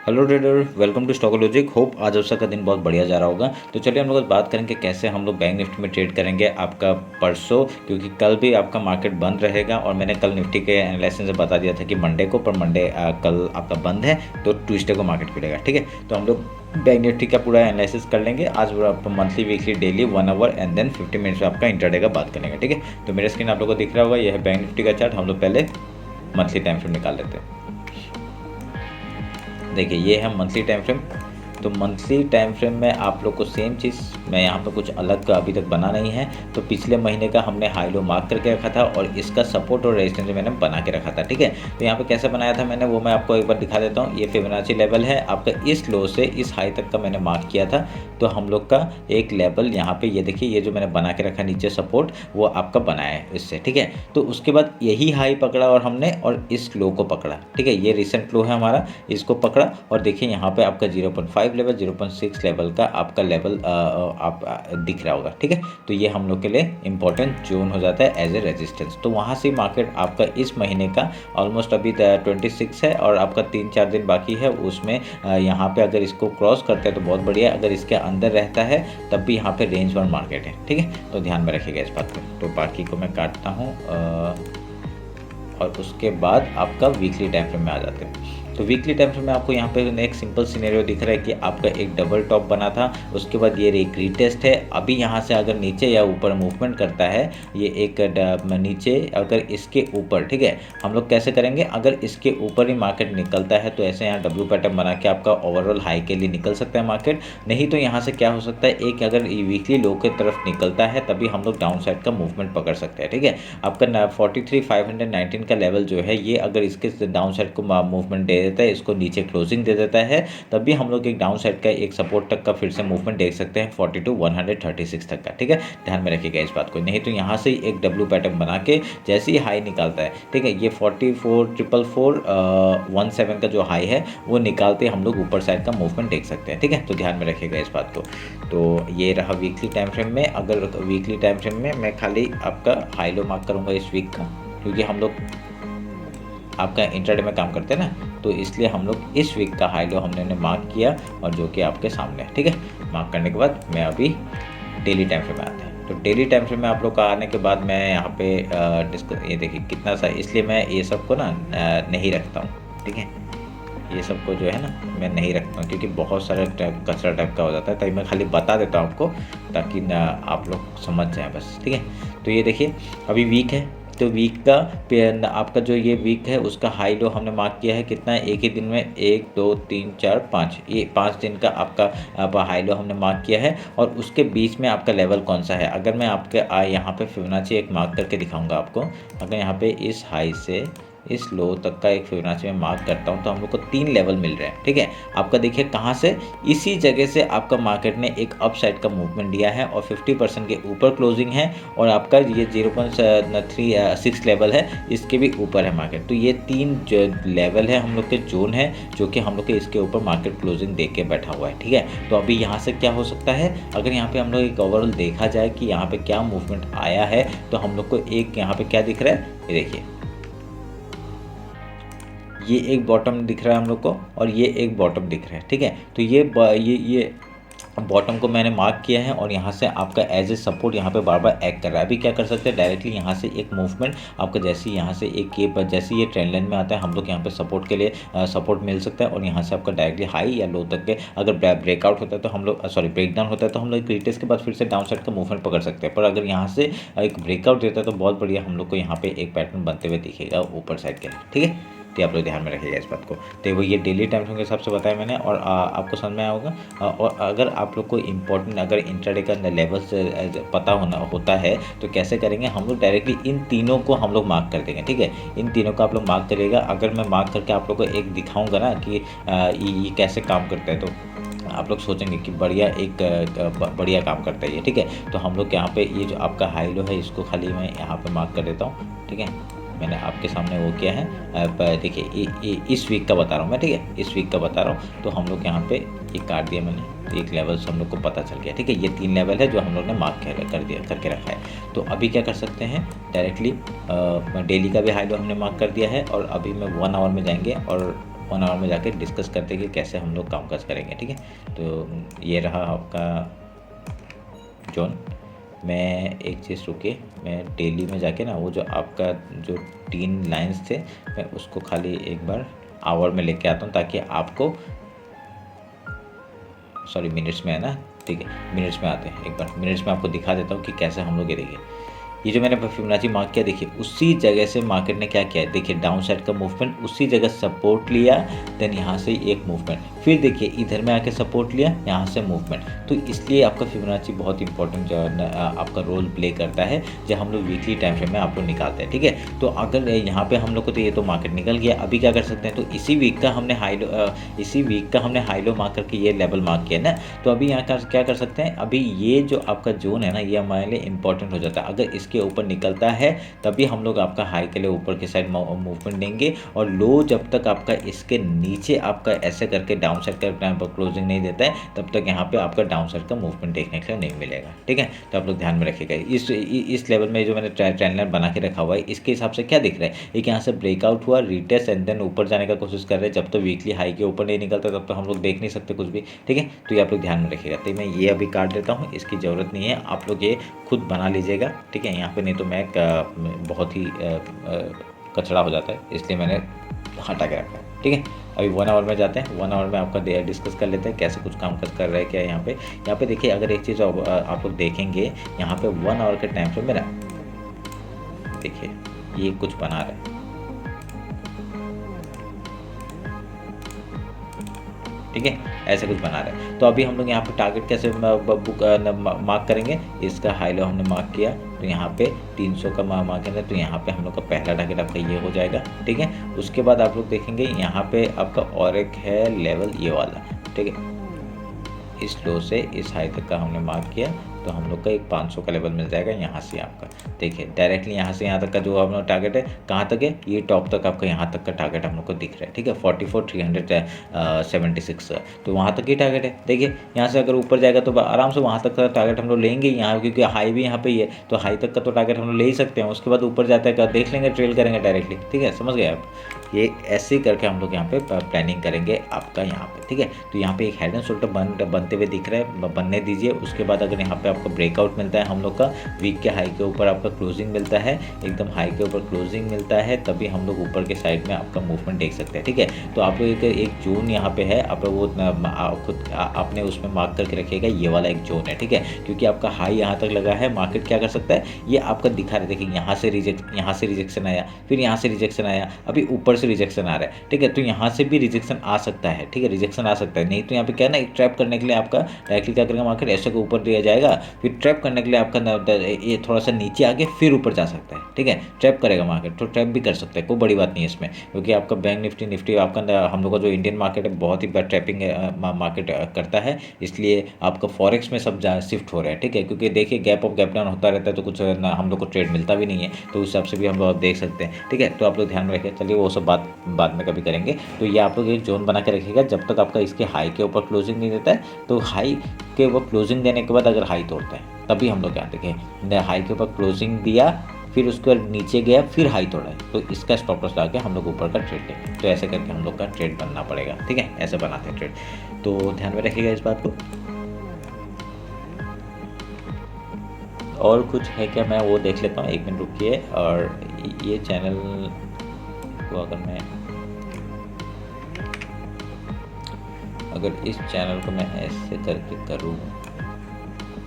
Hello trader, welcome to Stockologic. Hope आज आप सबका दिन बहुत बढ़िया जा रहा होगा। तो चलिए हम लोग बात करेंगे कैसे हम लोग बैंक निफ्टी में ट्रेड करेंगे आपका परसों, क्योंकि कल भी आपका मार्केट बंद रहेगा और मैंने कल निफ्टी के एनालिसिस में बता दिया था कि मंडे को, पर मंडे कल आपका बंद है तो ट्यूसडे को मार्केट खुलेगा। ठीक है, तो हम लोग बैंक निफ्टी का पूरा एनालिसिस कर लेंगे आज। Monthly, weekly, daily, 1 hour and then 50 minutes में आपका इंटरडे का बात करेंगे। ठीक है, तो मेरा स्क्रीन आप लोग को दिख रहा होगा, यह है बैंक निफ्टी का चार्ट। हम लोग पहले मंथली टाइम फ्रेम निकाल लेते हैं। देखिए ये है मंथली टाइम फ्रेम। तो मंथली टाइम फ्रेम में आप लोग को सेम चीज़, मैं यहाँ पे कुछ अलग अभी तक बना नहीं है। तो पिछले महीने का हमने हाई लो मार्क करके रखा था और इसका सपोर्ट और रेजिस्टेंस मैंने बना के रखा था। ठीक है, तो यहाँ पे कैसे बनाया था मैंने, वो मैं आपको एक बार दिखा देता हूँ। ये फिबोनाची लेवल है आपका, इस लो से इस हाई तक का मैंने मार्क किया था। तो हम लोग का एक लेवल यहाँ पे, ये देखिए, ये जो मैंने बना के रखा नीचे सपोर्ट, वो आपका बनाया है इससे। ठीक है, तो उसके बाद यही हाई पकड़ा और हमने, और इस लो को पकड़ा। ठीक है, ये रिसेंट लो है हमारा, इसको पकड़ा और देखिए यहाँ पे आपका 0.5 लेवल, 0.6 लेवल का आपका लेवल आप दिख रहा होगा। ठीक है, तो ये हम लोग के लिए इंपॉर्टेंट जोन हो जाता है एज ए रेजिस्टेंस। तो वहाँ से मार्केट आपका इस महीने का ऑलमोस्ट अभी 26 है और आपका 3-4 दिन बाकी है, उसमें यहाँ पे अगर इसको क्रॉस करते हैं तो बहुत बढ़िया है। अगर इसके अंदर रहता है तब भी यहाँ पे रेंज वन मार्केट है। ठीक है, तो ध्यान में रखिएगा इस बात को। तो बाकी को मैं काटता हूँ और उसके बाद आपका वीकली टाइम फ्रेम में आ जाते हैं। तो वीकली टाइम फ्रेम में आपको यहाँ पे एक सिंपल सिनेरियो दिख रहा है कि आपका एक डबल टॉप बना था, उसके बाद ये एक रीटेस्ट है। अभी यहाँ से अगर नीचे या ऊपर मूवमेंट करता है, ये एक नीचे अगर इसके ऊपर, ठीक है, हम लोग कैसे करेंगे, अगर इसके ऊपर ही मार्केट निकलता है तो ऐसे यहाँ डब्ल्यू पैटर्न बना के आपका ओवरऑल हाई के लिए निकल सकता है मार्केट। नहीं तो यहाँ से क्या हो सकता है, एक अगर वीकली लो के तरफ निकलता है तभी हम लोग डाउन साइड का मूवमेंट पकड़ सकते हैं। ठीक है, आपका 43,519 का लेवल जो है, ये अगर इसके डाउन साइड को मूवमेंट दे देता है, इसको नीचे क्लोजिंग दे देता है, तब भी हम लोग एक डाउन साइड का एक सपोर्ट तक का फिर से मूवमेंट देख सकते हैं 42,136 तक का। ठीक है, ध्यान में रखिएगा इस बात को। नहीं तो यहाँ से एक डब्ल्यू पैटर्न बना के जैसे ही हाई निकालता है, ठीक है, ये 44,444,17 का जो हाई है वो निकालते हम लोग ऊपर साइड का मूवमेंट देख सकते हैं। ठीक है, तो ध्यान में रखिएगा इस बात को। तो ये रहा वीकली टाइम फ्रेम में। अगर वीकली टाइम फ्रेम में मैं खाली आपका हाई लो मार्क करूँगा इस वीक का, क्योंकि हम लोग आपका इंट्राडे में काम करते हैं ना, तो इसलिए हम लोग इस वीक का हाई लो हमने मार्क किया और जो कि आपके सामने है। ठीक है, मार्क करने के बाद मैं अभी डेली टाइम फ्रेम में आता है। तो डेली टाइम फ्रेम में आप लोग का आने के बाद मैं यहाँ पे ये देखिए कितना सा, इसलिए मैं ये सबको ना नहीं रखता हूँ। ठीक है, ये सबको जो है ना मैं नहीं रखता हूँ, क्योंकि बहुत सारा कचरा टाइप का हो जाता है। तभी मैं खाली बता देता हूँ आपको, ताकि ना आप लोग समझ जाएं बस। ठीक है, तो ये देखिए अभी वीक है, तो वीक का आपका जो ये वीक है उसका हाई लो हमने मार्क किया है। कितना है, एक ही दिन में 1 2 3 4 5, ये 5 दिन का आपका हाई लो हमने मार्क किया है। और उसके बीच में आपका लेवल कौन सा है, अगर मैं आपके यहाँ पे फिबोनाची एक मार्क करके दिखाऊंगा आपको। अगर यहाँ पे इस हाई से इस लो तक का एक फिबोनाची में मार्क करता हूँ तो हम लोग को 3 लेवल मिल रहे हैं। ठीक है, आपका देखिए कहाँ से, इसी जगह से आपका मार्केट ने एक अप साइड का मूवमेंट दिया है और 50% के ऊपर क्लोजिंग है। और आपका ये 0.36 लेवल है, इसके भी ऊपर है मार्केट। तो ये 3 जो लेवल है हम लोग के जोन है, जो कि हम लोग के इसके ऊपर मार्केट क्लोजिंग दे के बैठा हुआ है। ठीक है, तो अभी यहाँ से क्या हो सकता है, अगर यहाँ पे हम लोग एक ओवरऑल देखा जाए कि यहाँ पे क्या मूवमेंट आया है, तो हम लोग को एक यहाँ पे क्या दिख रहा है, ये देखिए, ये एक बॉटम दिख रहा है हम लोग को और ये एक बॉटम दिख रहा है। ठीक है, तो ये बॉटम को मैंने मार्क किया है और यहाँ से आपका एज ए सपोर्ट यहाँ पे बार बार एक्ट कर रहा है। अभी क्या कर सकते हैं, डायरेक्टली यहाँ से एक मूवमेंट आपका, जैसे यहाँ से एक ये जैसे ये ट्रेंड लाइन में आता है, हम लोग यहाँ पे सपोर्ट के लिए सपोर्ट मिल सकता है। और यहाँ से आपका डायरेक्टली हाई या लो तक के अगर ब्रेकआउट होता है तो हम लोग ब्रेकडाउन होता है तो हम लोग रिटेस्ट के बाद फिर से डाउन साइड का मूवमेंट पकड़ सकते हैं। पर अगर यहाँ से एक ब्रेकआउट देता है तो बहुत बढ़िया हम लोग को यहाँ पे एक पैटर्न बनते हुए दिखेगा ऊपर साइड के। ठीक है, तो आप लोग ध्यान में रखिएगा इस बात को। तो वो ये डेली टाइम फ्रेम के हिसाब से बताया मैंने और आपको समझ में आया होगा। और अगर आप लोग को इम्पोर्टेंट अगर इंट्राडे का लेवल पता होता है तो कैसे करेंगे, हम लोग डायरेक्टली इन तीनों को हम लोग मार्क कर देंगे। ठीक है, इन तीनों को आप लोग मार्क करिएगा। अगर मैं मार्क करके आप लोग को एक दिखाऊंगा ना कि ये कैसे काम करता है, तो आप लोग सोचेंगे कि बढ़िया काम करता है ये। ठीक है, तो हम लोग यहाँ पे ये जो आपका हाई लो है, इसको खाली मैं यहाँ पे मार्क कर देता हूँ। ठीक है, मैंने आपके सामने वो किया है, देखिए इस वीक का बता रहा हूँ मैं। ठीक है, इस वीक का बता रहा हूँ। तो हम लोग यहाँ पे ये काट दिया मैंने, तो एक लेवल से हम लोग को पता चल गया। ठीक है, ये 3 लेवल है जो हम लोग ने मार्क करके रखा है। तो अभी क्या कर सकते हैं, डायरेक्टली डेली का भी हाई लो हमने मार्क कर दिया है और अभी मैं 1 आवर में जाएंगे और 1 आवर में जाके डिस्कस करते हैं कि कैसे हम लोग कामकाज करेंगे। ठीक है, तो ये रहा आपका जोन। मैं एक चीज़ रुकिए, मैं डेली में जाके ना वो जो आपका जो 3 लाइंस थे मैं उसको खाली एक बार आवर में लेके आता हूँ, ताकि आपको सॉरी मिनट्स में है ना, ठीक है मिनट्स में आते हैं। एक बार मिनट्स में आपको दिखा देता हूँ कि कैसे हम लोग, ये देखिए ये जो मैंने फिबोनाची मार्क किया, देखिए उसी जगह से मार्केट ने क्या किया है, देखिए डाउन साइड का मूवमेंट, उसी जगह सपोर्ट लिया, देन यहाँ से एक मूवमेंट, फिर देखिए इधर में आके सपोर्ट लिया, यहाँ से मूवमेंट। तो इसलिए आपका फिबोनाची बहुत इंपॉर्टेंट जो आपका रोल प्ले करता है जब हम लोग वीकली टाइम फ्रेम में आप लोग निकालते हैं। ठीक है, तो अगर यहाँ पे हम लोग को, तो ये तो मार्केट निकल गया, अभी क्या कर सकते हैं, तो इसी वीक का हमने हाई लो मार्क करके ये लेवल मार्क किया ना, तो अभी यहाँ क्या कर सकते हैं, अभी ये जो आपका जोन है ना, ये हमारे लिए इंपॉर्टेंट हो जाता है। अगर के ऊपर निकलता है तभी हम लोग आपका हाई के लिए ऊपर के साइड मूवमेंट देंगे, और लो जब तक आपका इसके नीचे आपका ऐसे करके डाउन साइड का क्लोजिंग नहीं देता है, तब तक यहाँ पे आपका डाउन साइड का मूवमेंट देखने के लिए नहीं मिलेगा। ठीक है, तो आप लोग ध्यान में रखिएगा। इस लेवल में जो मैंने ट्रेंड लाइन बना के रखा हुआ है, इसके हिसाब से क्या दिख रहा है, एक यहाँ से ब्रेकआउट हुआ, रिटेस्ट एंड देन ऊपर जाने का कोशिश कर रहे हैं। जब तक वीकली हाई के ऊपर नहीं निकलता तब तक हम लोग देख नहीं सकते कुछ भी। ठीक है, तो ये आप लोग ध्यान में रखिएगा। तो मैं ये अभी काट देता हूँ, इसकी ज़रूरत नहीं है, आप लोग ये खुद बना लीजिएगा। ठीक है, यहाँ पे नहीं तो मैं बहुत ही कचरा हो जाता है, इसलिए मैंने हटा के रखा है। ठीक है, अभी 1 आवर में जाते हैं। 1 आवर में आपका डिस्कस कर लेते हैं कैसे कुछ काम कर रहा है क्या। यहाँ पे देखिए, अगर एक चीज़ आप लोग देखेंगे, यहाँ पे 1 आवर के टाइम फ्रेम में ना, देखिए ये कुछ बना रहा है। ठीक है, ऐसा कुछ बना रहा है। तो अभी हम लोग यहाँ पे टारगेट कैसे मार्क करेंगे, इसका हाई लो हमने मार्क किया, तो यहाँ पे 300 का मार्क है, तो यहाँ पे हम लोग का पहला टारगेट आपका ये हो जाएगा। ठीक है, उसके बाद आप लोग देखेंगे यहाँ पे आपका और एक है लेवल ये वाला। ठीक है, इस लो से इस हाई तक का हमने मार्क किया, तो हम लोग का एक 500 का लेवल मिल जाएगा यहाँ से आपका। देखिए डायरेक्टली यहाँ से यहाँ तक का जो हम लोग टारगेट है, कहाँ तक है, ये टॉप तक आपका यहाँ तक का टारगेट हम लोग को दिख रहा है। ठीक है, 44,376, तो वहाँ तक ही टारगेट है। देखिए यहाँ से अगर ऊपर जाएगा तो आराम से वहाँ तक का टारगेट हम लोग लेंगे यहाँ, क्योंकि हाई भी यहाँ पे ही है, तो हाई तक का तो टारगेट हम लोग ले ही सकते हैं। उसके बाद ऊपर जाता है देख लेंगे, ट्रेल करेंगे डायरेक्टली। ठीक है, समझ गए आप, ये ऐसे ही करके हम लोग यहाँ पे प्लानिंग करेंगे आपका यहाँ पे। ठीक है, तो यहाँ पे एक हेड एंड शोल्डर बनते हुए दिख रहा है, बनने दीजिए। उसके बाद अगर यहाँ पे आपको ब्रेकआउट मिलता है हम लोग का, वीक के हाई के ऊपर आपका क्लोजिंग मिलता है, एकदम हाई के ऊपर क्लोजिंग मिलता है, तभी हम लोग ऊपर के साइड में आपका मूवमेंट देख सकते हैं। ठीक है, तो आप लोग एक जोन यहाँ पे है, आप वो खुद आपने उसमें मार्क करके रखिएगा, ये वाला एक जोन है। ठीक है, क्योंकि आपका हाई यहाँ तक लगा है, मार्केट क्या कर सकता है, ये आपका दिखा रहे, देखिए यहाँ से रिजेक्शन आया, फिर यहाँ से रिजेक्शन आया, अभी ऊपर से रिजेक्शन आ रहा है। ठीक है, तो यहाँ से भी रिजेक्शन आ सकता है। ठीक है, रिजेक्शन आ सकता है, नहीं तो यहाँ पे क्या है ना, एक ट्रैप करने के लिए आपका डायरेक्टली क्या करेगा, मार्केट ऐसे को ऊपर दिया जाएगा, फिर ट्रैप करने के लिए आपका ये थोड़ा सा नीचे आके फिर ऊपर जा सकता है। ठीक है, ट्रैप करेगा मार्केट, तो ट्रैप भी कर सकता है, कोई बड़ी बात नहीं है इसमें, क्योंकि आपका बैंक निफ्टी आपका हम लोग का जो इंडियन मार्केट है बहुत ही ट्रैपिंग मार्केट करता है, इसलिए आपका फॉरेक्स में सब शिफ्ट हो रहा है। ठीक है, क्योंकि देखिए गैप अप गैप डाउन होता रहता है, तो कुछ हम लोग को ट्रेड मिलता भी नहीं है, तो उस हिसाब से भी हम लोग देख सकते हैं। ठीक है, तो आप लोग ध्यान में रखिए, चलिए वो सब बात बाद में कभी करेंगे। तो ये आप लोग एक जोन बना के रखिएगा, जब तक आपका इसके हाई के ऊपर क्लोजिंग नहीं देता है, तो हाई के ऊपर क्लोजिंग देने के बाद अगर हाई तोड़ता है तभी हम लोग यहाँ देखें, हाई के ऊपर क्लोजिंग दिया, फिर उसके बाद नीचे गया, फिर हाई तोड़ा है, तो इसका स्टॉप लॉस लगा के हम लोग ऊपर का ट्रेड लेंगे। तो ऐसे करके हम लोग का ट्रेड बनना पड़ेगा। ठीक है, ऐसे बनाते हैं ट्रेड, तो ध्यान में रखिएगा इस बात को। और कुछ है क्या, मैं वो देख लेता हूँ, 1 मिनट रुकिए। और ये चैनल को अगर इस चैनल को मैं ऐसे करके करूँ,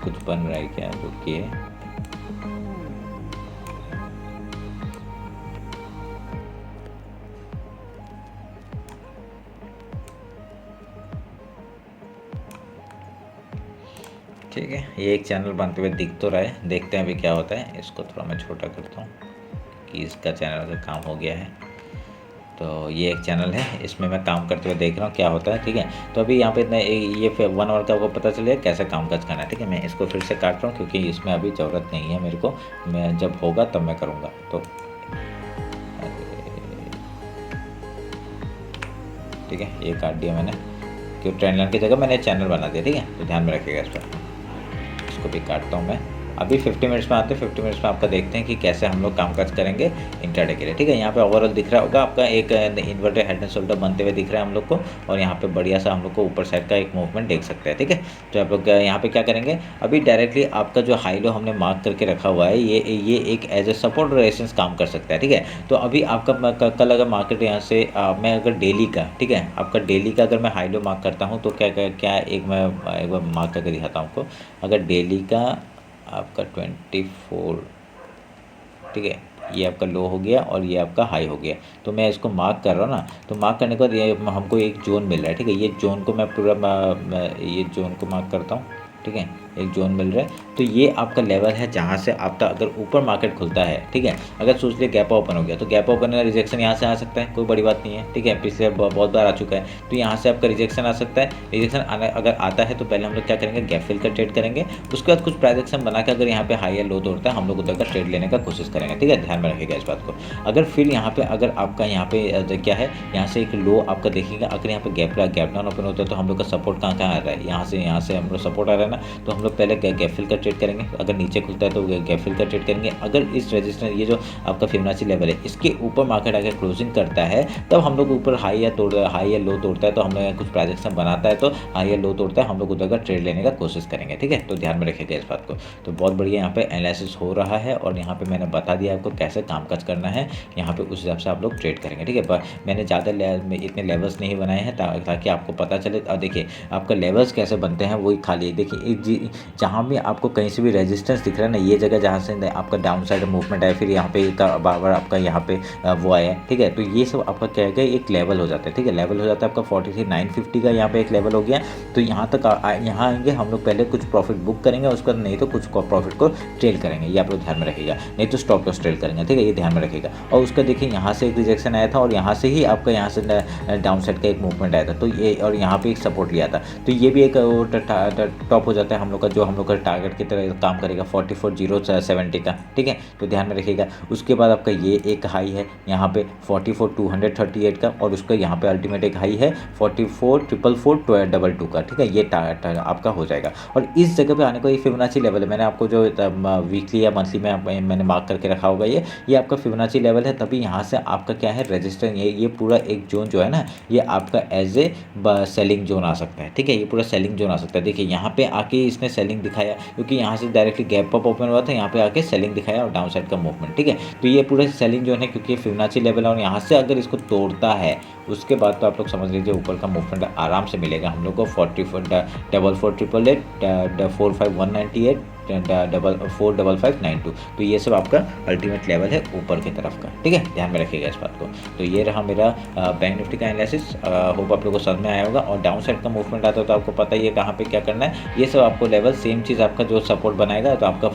कुछ बन रहा है क्या, रुकिए। ठीक है, ये एक चैनल बनते हुए दिख तो रहा है, देखते हैं अभी क्या होता है। इसको थोड़ा मैं छोटा करता हूँ कि इसका चैनल का काम हो गया है। तो ये एक चैनल है, इसमें मैं काम करते हुए देख रहा हूँ क्या होता है। ठीक है, तो अभी यहाँ पे इतना ये 1 आवर का आपको पता चलेगा कैसे काम काज करना है। ठीक है, मैं इसको फिर से काट रहा हूँ क्योंकि इसमें अभी ज़रूरत नहीं है मेरे को, मैं जब होगा तब मैं करूँगा। तो ठीक है, ये काट दिया मैंने, क्योंकि ट्रेंड लाइन की जगह मैंने चैनल बना दिया। ठीक है, तो ध्यान में रखिएगा इस पर। इसको भी काटता हूँ मैं, अभी 50 मिनट्स में आते हैं, 50 मिनट्स में आपका देखते हैं कि कैसे हम लोग कामकाज करेंगे इंट्राडे के लिए, ठीक है। यहाँ पे ओवरऑल दिख रहा होगा आपका एक इन्वर्टेड हेड एंड शोल्डर बनते हुए दिख रहा है हम लोग को, और यहाँ पे बढ़िया सा हम लोग को ऊपर साइड का एक मूवमेंट देख सकते हैं, ठीक है। तो आप लोग यहाँ पे क्या करेंगे, अभी डायरेक्टली आपका जो हाई लो हमने मार्क करके रखा हुआ है, ये एक एज ए सपोर्ट रेजिस्टेंस काम कर सकता है, ठीक है। तो अभी आपका कल अगर मार्केट यहाँ से मैं अगर डेली का, ठीक है, आपका डेली का अगर मैं हाई लो मार्क करता हूँ तो क्या एक बार मार्क करके दिखाता हूँ आपको। अगर डेली का आपका 24, ठीक है, ये आपका लो हो गया और ये आपका हाई हो गया, तो मैं इसको मार्क कर रहा हूँ ना, तो मार्क करने के बाद ये हमको एक जोन मिल रहा है, ठीक है। ये जोन को मैं पूरा ये जोन को मार्क करता हूँ, ठीक है, एक जोन मिल रहा है। तो ये आपका लेवल है जहाँ से आपका अगर ऊपर मार्केट खुलता है, ठीक है, अगर सोच लिया गैप ओपन हो गया, तो गैप ओपन में रिजेक्शन यहाँ से आ सकता है, कोई बड़ी बात नहीं है, ठीक है, पिछले बहुत बार आ चुका है, तो यहाँ से आपका रिजेक्शन आ सकता है। रिजेक्शन अगर आता है तो पहले हम लोग क्या करेंगे, गैप फिल का ट्रेड करेंगे, उसके बाद कुछ प्राइस एक्शन बना के अगर यहाँ पे हाई या लो तोड़ता है हम लोग उधर का ट्रेड लेने का कोशिश करेंगे, ठीक है, ध्यान में रखिएगा इस बात को। अगर फिर यहाँ पे अगर आपका यहाँ पे क्या है, यहाँ से एक लो आपका देखिएगा, अगर यहाँ पे गैप डाउन ओपन होता है तो हम लोग का सपोर्ट कहाँ आ रहा है, यहाँ से हम लोग सपोर्ट आ रहा है ना, तो हम लोग पहले गैप फिल का ट्रेड करेंगे। अगर नीचे खुलता है तो गैप फिल का ट्रेड करेंगे। अगर इस रेजिस्टेंस, ये जो आपका फिबोनाची लेवल है, इसके ऊपर मार्केट आकर क्लोजिंग करता है, तब हम लोग ऊपर हाई या लो तोड़ता है, तो हम लोग कुछ प्राइजेक्शन बनाता है तो हाई या लो तोड़ता है, हम लोग उधर का ट्रेड लेने का कोशिश करेंगे, ठीक है। तो ध्यान में रखिएगा इस बात को। तो बहुत बढ़िया यहाँ पे एनालिसिस हो रहा है, और यहाँ पे मैंने बता दिया आपको कैसे कामकाज करना है, यहाँ पे उस हिसाब से आप लोग ट्रेड करेंगे, ठीक है। मैंने ज़्यादा इतने लेवल्स नहीं बनाए हैं ताकि आपको पता चले। और देखिए आपका लेवल्स कैसे बनते हैं वही खाली देखिए, जहाँ भी आपको कहीं से भी रेजिस्टेंस दिख रहा है ना, ये जगह जहाँ से आपका डाउन साइड मूवमेंट है, फिर यहाँ पे बार आपका यहाँ पे वो आया है, ठीक है, तो ये सब आपका क्या है, एक लेवल हो जाता है, ठीक है, लेवल हो जाता है आपका 43,950 का यहाँ पे एक लेवल हो गया। तो यहाँ तक यहाँ आएंगे हम लोग, पहले कुछ प्रॉफिट बुक करेंगे, उसके बाद नहीं तो कुछ प्रॉफिट को ट्रेल करेंगे, ये आप लोग ध्यान में रखिएगा, नहीं तो स्टॉप लॉस ट्रेल करेंगे, ठीक है, ये ध्यान में रखिएगा। और उसका देखिए यहाँ से एक रिजेक्शन आया था, और यहाँ से ही आपका यहाँ से डाउन साइड का एक मूवमेंट आया था, तो ये और यहाँ पे एक सपोर्ट लिया था, तो ये भी एक टॉप हो जाता है हम लोग का, जो हम लोग का टारगेट की तरह काम करेगा 44,070 का, ठीक है, तो ध्यान में रखिएगा। उसके बाद आपका ये एक हाई है यहाँ पे 44,238 का, और उसका यहाँ पे अल्टीमेट एक हाई है 44,422 का, ठीक है, ये आपका हो जाएगा। और इस जगह पे आने को ये फिबोनाची लेवल है, मैंने आपको जो वीकली या मंथली में मैंने मार्क करके रखा होगा, ये आपका फिबोनाची लेवल है। तभी यहाँ से आपका क्या है, रजिस्टर, ये पूरा एक जोन जो है ना, ये आपका एज ए सेलिंग जोन आ सकता है, ठीक है, ये पूरा सेलिंग जोन आ सकता है। देखिए यहाँ पे आके इसने सेलिंग दिखाया, क्योंकि यहाँ से डायरेक्टली गैप अप ओपन हुआ था, यहाँ पे आके सेलिंग दिखाया और डाउन साइड का मूवमेंट, ठीक है, तो ये पूरा सेलिंग जोन है, क्योंकि फिबोनाची लेवल है, और यहाँ से अगर इसको तोड़ता है उसके बाद तो आप लोग समझ लीजिए ऊपर का मूवमेंट आराम से मिलेगा हम लोग को 44,488, 45,198, 4,55,92, तो ये सब आपका अल्टीमेट लेवल है ऊपर की तरफ का, ठीक है, ध्यान में रखिएगा इस बात को। तो ये रहा मेरा बैंक निफ्टी का एनालिसिस, होप आप लोगों को समझ में आया होगा। और डाउन साइड का मूवमेंट आता है तो आपको पता ही है कहाँ पे क्या करना है, ये सब आपको लेवल सेम चीज़ आपका जो सपोर्ट बनाएगा, तो आपका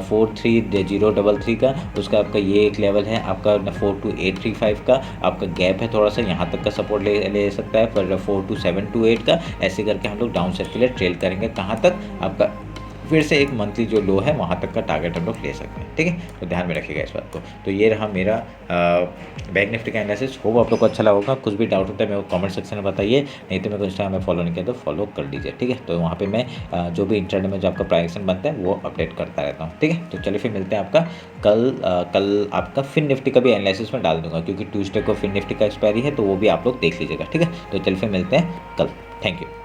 43,033 का, उसका आपका ये एक लेवल है आपका 42,835 का, आपका गैप है थोड़ा सा, यहाँ तक का सपोर्ट ले सकता है, फिर 42,728 का, ऐसे करके हम लोग डाउन साइड के लिए ट्रेल करेंगे, कहाँ तक आपका फिर से एक मंथली जो लो है वहाँ तक का टारगेट हम लोग ले सकते हैं, ठीक है, तो ध्यान में रखिएगा इस बात को। तो ये रहा मेरा बैंक निफ्टी का एनालिसिस, होप आप लोग को अच्छा लगा होगा। कुछ भी डाउट होता है मेरे को कमेंट सेक्शन में बताइए, नहीं तो मेरे को इंस्टाग्राम में फॉलो नहीं किया तो फॉलो कर लीजिए, ठीक है। तो वहाँ पे मैं जो भी इंटरनेट में जो आपका प्राइजेक्शन बनता है वो अपडेट करता रहता हूँ, ठीक है। तो चलिए फिर मिलते हैं आपका कल आपका फिन निफ्टी का भी एनालिसिस में डाल दूंगा, क्योंकि ट्यूसडे को फिन निफ्टी का एक्सपायरी है, तो वो भी आप लोग देख लीजिएगा, ठीक है। तो चलिए फिर मिलते हैं कल, थैंक यू।